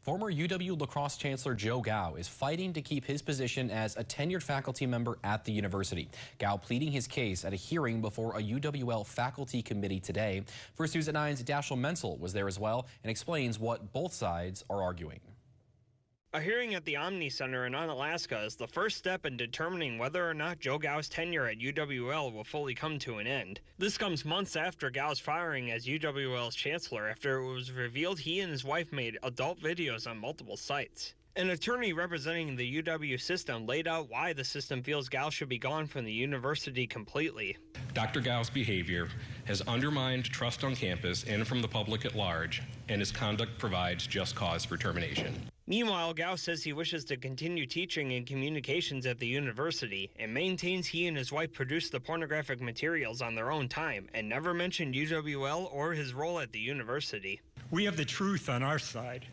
Former UW La Crosse Chancellor Joe Gao is fighting to keep his position as a tenured faculty member at the university. Gao pleading his case at a hearing before a UWL faculty committee today. First News at 9's Dashiell Menzel was there as well and explains what both sides are arguing. A hearing at the Omni Center in Onalaska is the first step in determining whether or not Joe Gao's tenure at UWL will fully come to an end. This comes months after Gao's firing as UWL's chancellor after it was revealed he and his wife made adult videos on multiple sites. An attorney representing the UW system laid out why the system feels Gao should be gone from the university completely. Dr. Gao's behavior has undermined trust on campus and from the public at large, and his conduct provides just cause for termination. Meanwhile, Gao says he wishes to continue teaching in communications at the university and maintains he and his wife produced the pornographic materials on their own time and never mentioned UWL or his role at the university. We have the truth on our side.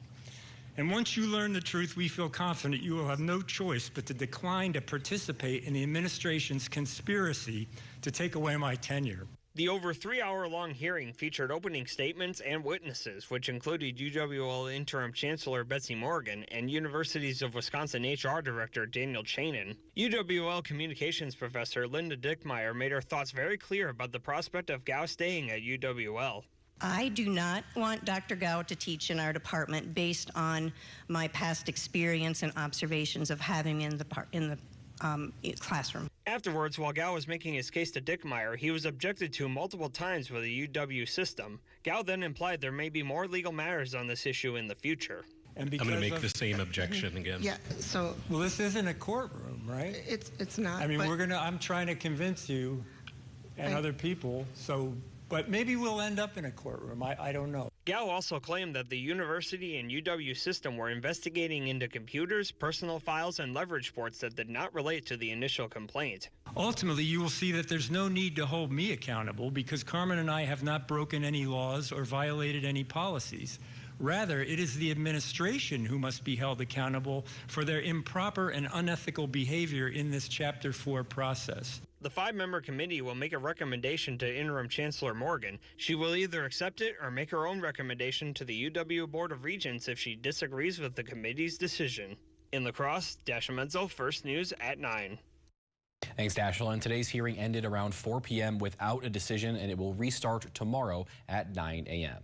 And once you learn the truth, we feel confident you will have no choice but to decline to participate in the administration's conspiracy to take away my tenure. The over 3-hour-long hearing featured opening statements and witnesses, which included UWL Interim Chancellor Betsy Morgan and Universities of Wisconsin HR Director Daniel Chanin. UWL Communications Professor Linda Dickmeyer made her thoughts very clear about the prospect of Gao staying at UWL. I do not want Dr. Gao to teach in our department based on my past experience and observations of having him in the classroom. Afterwards, while Gao was making his case to Dickmeyer, he was objected to multiple times by the UW system. Gao then implied there may be more legal matters on this issue in the future. And I'm going to make the same objection again. Yeah, so well, this isn't a courtroom, right? It's not. I mean, I'm trying to convince you and other people, but maybe we'll end up in a courtroom. I don't know. Gao also claimed that the university and UW system were investigating into computers, personal files, and leverage ports that did not relate to the initial complaint. Ultimately, you will see that there's no need to hold me accountable because Carmen and I have not broken any laws or violated any policies. Rather, it is the administration who must be held accountable for their improper and unethical behavior in this Chapter 4 process. The 5-member committee will make a recommendation to Interim Chancellor Morgan. She will either accept it or make her own recommendation to the UW Board of Regents if she disagrees with the committee's decision. In La Crosse, Dashiell Menzel, First News at 9. Thanks, Dashiell. And today's hearing ended around 4 p.m. without a decision, and it will restart tomorrow at 9 a.m.